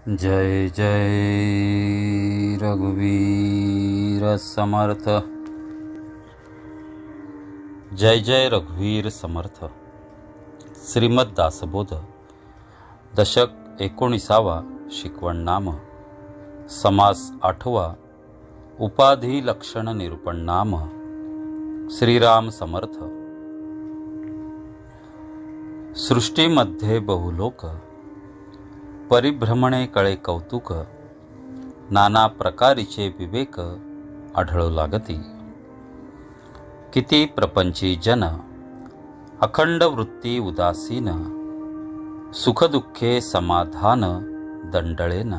जय जय रघुवीर समर्थ। जय जय रघुवीर समर्थ। श्रीमद दासबोध दशक 19वा शिकवण नाम समास 8वा उपाधी लक्षण निरूपण नाम श्रीराम समर्थ। सृष्टीमध्ये बहुलोक परिभ्रमणे कळे कौतुक नाना प्रकारीचे विवेक आढळू लागती। किती प्रपंची जन अखंड वृत्ती उदासीन सुखदुःखे समाधान दंडळेन।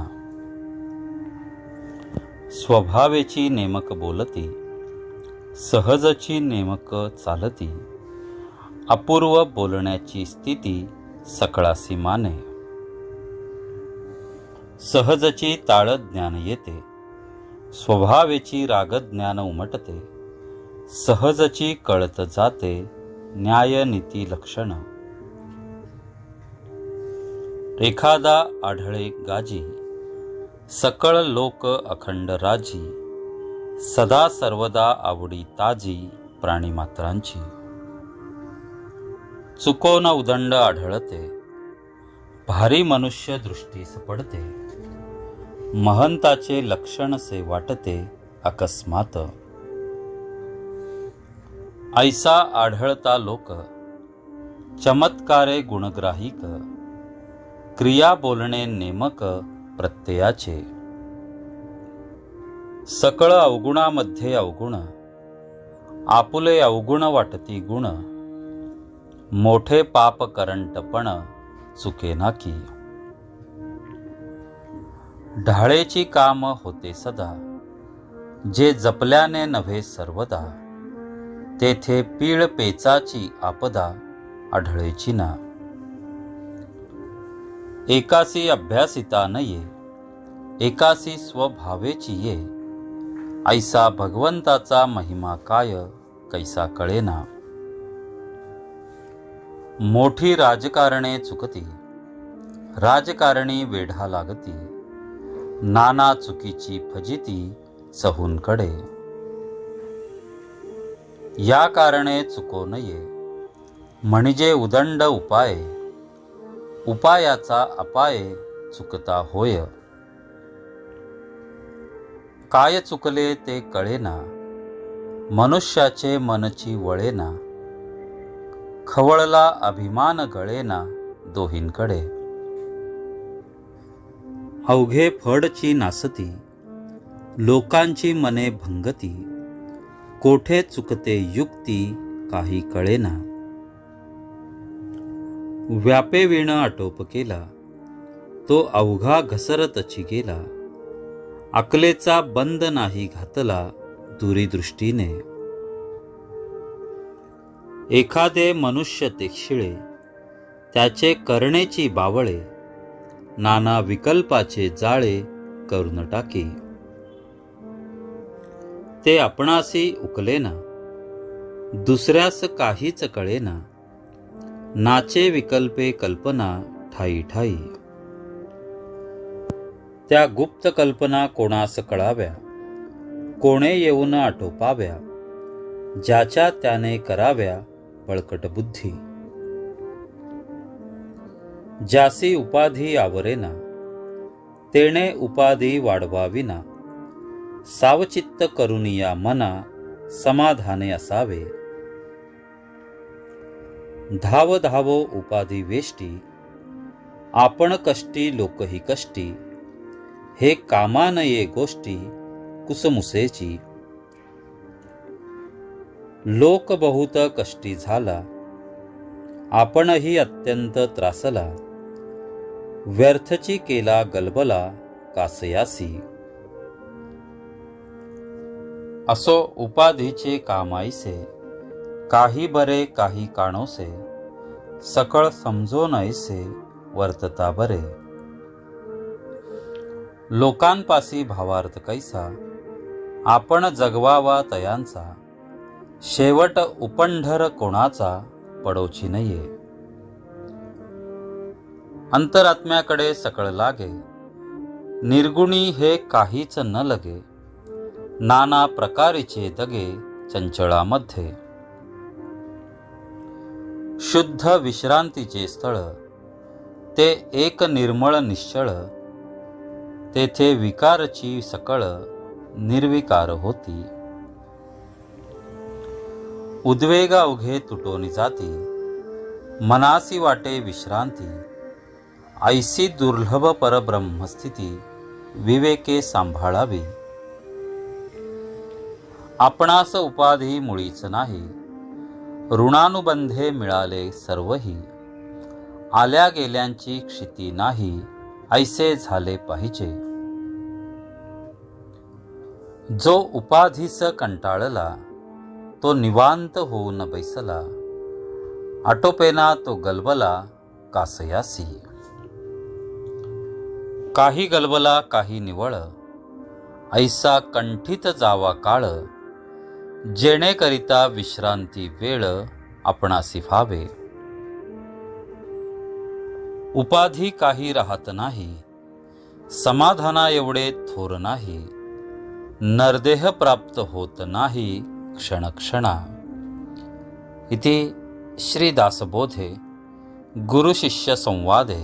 स्वभावेची नेमक बोलती सहजची नेमक चालती अपूर्व बोलण्याची स्थिती सकळासी माने। सहजची ताळ ज्ञान येते स्वभावेची राग ज्ञान उमटते सहजची कळत जाते न्याय नीती लक्षण। एखादा आढळे गाजी सकळ लोक अखंड राजी सदा सर्वदा आवडी ताजी प्राणीमात्रांची। चुकोन उदंड आढळते भारी मनुष्य दृष्टीस पडते महंताचे लक्षण से वाटते अकस्मात। ऐसा आढळता लोक चमत्कारे गुणग्राहिक क्रिया बोलणे नेमक प्रत्ययाचे। सकळ अवगुणामध्ये अवगुण आपुले अवगुण वाटती गुण मोठे पाप करंटपण चुकेना की। ढाळेची काम होते सदा जे जपल्याने नव्हे सर्वदा तेथे पीळ पेचाची आपदा आढळेची ना। एकासी अभ्यासिता न ये एकासी स्वभावेची ये ऐसा भगवंताचा महिमा काय कैसा कळेना। मोठी राजकारणे चुकती राजकारणी वेढा लागती नाना चुकीची फजिती चहूंकडे। या कारणे चुको नये म्हणजे उदंड उपाय उपायाचा अपाय चुकता होय। काय चुकले ते कळेना मनुष्याचे मनची वळेना खवळला अभिमान गळेना दोहींकडे। अवघे फडची नासती लोकांची मने भंगती कोठे चुकते युक्ती काही कळेना। व्यापे विण आटोप केला तो अवघा घसरतची गेला अकलेचा बंद नाही घातला दूरदृष्टीने। एखादे मनुष्य तीक्षिळे त्याचे करणेची बावळे नाना विकल्पाचे जाळे करून टाके। ते आपणासी उकलेना दुसऱ्यास काहीच कळेना नाचे विकल्पे कल्पना ठाई ठाई। त्या गुप्त कल्पना कोणास कळाव्या कोणे येऊन आटोपाव्या ज्याच्या त्याने कराव्या बळकट बुद्धी। ज्यासी उपाधी आवरेना तेणे उपाधी वाढवाविना सावचित्त करुनिया मना समाधाने असावे। धाव धावो उपाधी वेष्टी आपण कष्टी लोकही कष्टी हे कामा नये गोष्टी कुसमुसेची। लोक बहुत कष्टी झाला आपणही अत्यंत त्रासला व्यर्थची केला गलबला कासयासी। असो उपाधीचे कामाईसे काही बरे काही काणोसे सकळ समजो नैसे वर्तता बरे। लोकांपासी भावार्थ कैसा आपण जगवावा तयांचा शेवट उपंढर कोणाचा पडोची नये। अंतरात्म्याकडे सकळ लागे निर्गुणी हे काहीच न लगे, नाना प्रकारीचे दगे चंचळामध्ये. शुद्ध विश्रांतीचे स्थळ ते एक निर्मळ निश्चळ, तेथे विकारची सकळ निर्विकार होती. उद्वेग अवघे तुटोनी जाती, मनासी वाटे विश्रांती. ऐसी दुर्लभ परब्रह्मस्थिती विवेके सांभाळावी. आपणास उपाधी मुळीच नाही, ऋणानुबंधे मिळाले सर्वही. आल्या गेल्यांची क्षिती नाही, ऐसे झाले पाहिजे. जो उपाधीस कंटाळला, तो निवांत होऊन बैसला. आटोपेना तो गलबला कासयासी. काही गलबला काही निवळ, ऐसा कंठित जावा काळ. जेणेकरिता विश्रांती वेळ आपणासी व्हावे. उपाधी काही राहत नाही, समाधाना एवढे थोर नाही. नरदेह प्राप्त होत नाही क्षणक्षणा. इति श्री दासबोधे गुरुशिष्य संवादे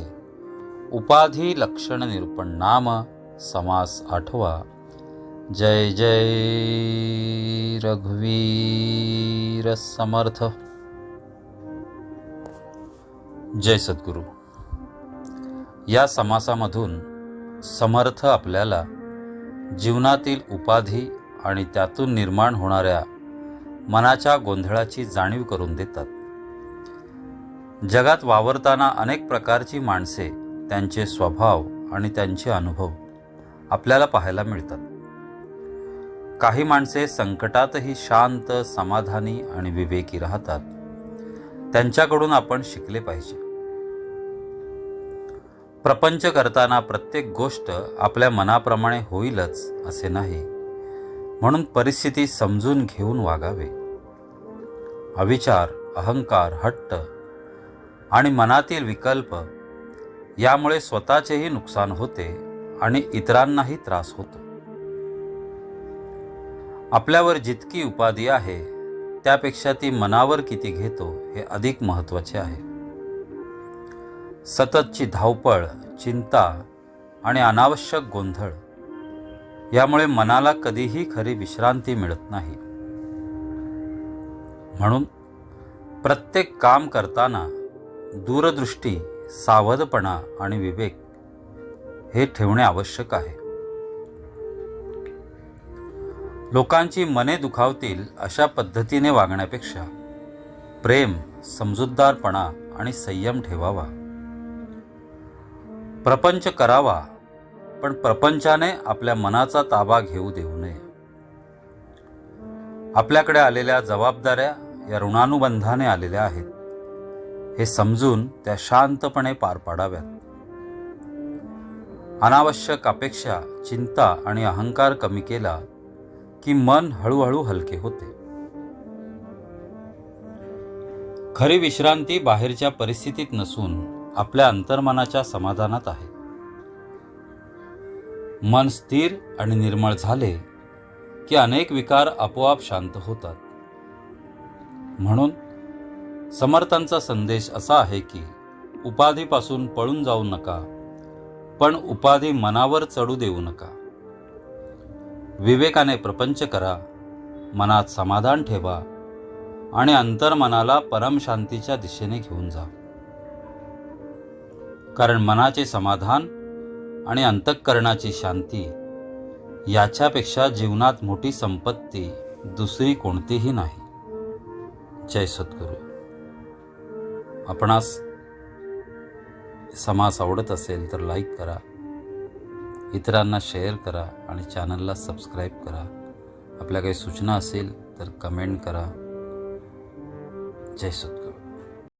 उपाधी लक्षण निरूपण नाम समास 8वा. जय जय रघुवीर समर्थ. जय सद्गुरु. या समासामधून समर्थ आपल्याला जीवनातील उपाधी आणि त्यातून निर्माण होणाऱ्या मनाच्या गोंधळाची जाणीव करून देतात. जगात वावरताना अनेक प्रकारची माणसे, त्यांचे स्वभाव आणि त्यांचे अनुभव आपल्याला पाहायला मिळतात. काही माणसे संकटातही शांत, समाधानी आणि विवेकी राहतात. त्यांच्याकडून आपण शिकले पाहिजे. प्रपंच करताना प्रत्येक गोष्ट आपल्या मनाप्रमाणे होईलच असे नाही, म्हणून परिस्थिती समजून घेऊन वागावे. अविचार, अहंकार, हट्ट आणि मनातील विकल्प यामुळे स्वतःचेही नुकसान होते आणि इतरांनाही त्रास होतो. आपल्यावर जितकी उपाधी आहे त्यापेक्षा ती मनावर किती घेतो हे अधिक महत्त्वाचे आहे. सततची धावपळ, चिंता आणि अनावश्यक गोंधळ यामुळे मनाला कधीही खरी विश्रांती मिळत नाही. म्हणून प्रत्येक काम करताना दूरदृष्टी, सावधपणा आणि विवेक हे ठेवणे आवश्यक आहे. लोकांची मने दुखावतील अशा पद्धतीने वागण्यापेक्षा प्रेम, समजूतदारपणा आणि संयम ठेवावा. प्रपंच करावा, पण प्रपंचाने आपल्या मनाचा ताबा घेऊ देऊ नये. आपल्याकडे आलेल्या जबाबदाऱ्या या ऋणानुबंधाने आलेल्या आहेत हे समजून त्या शांतपणे पार पाडाव्यात. अनावश्यक अपेक्षा, चिंता आणि अहंकार कमी केला की मन हळूहळू हलके होते. खरी विश्रांती बाहेरच्या परिस्थितीत नसून आपल्या अंतर्मनाच्या समाधानात आहे. मन स्थिर आणि निर्मळ झाले की अनेक विकार आपोआप शांत होतात. म्हणून समर्थांचा संदेश असा आहे की उपाधीपासून पळून जाऊ नका, पण उपाधी मनावर चढू देऊ नका. विवेकाने प्रपंच करा, मनात समाधान ठेवा आणि अंतर्मनाला परमशांतीच्या दिशेने घेऊन जा. कारण मनाचे समाधान आणि अंतःकरणाची शांती याच्यापेक्षा जीवनात मोठी संपत्ती दुसरी कोणतीही नाही. जय सद्गुरू. आपणास समास आवडत असेल तर लाईक करा, इतरांना शेअर करा आणि चॅनलला सबस्क्राईब करा. आपल्या काही सूचना असेल तर कमेंट करा. जय सद्गुरू.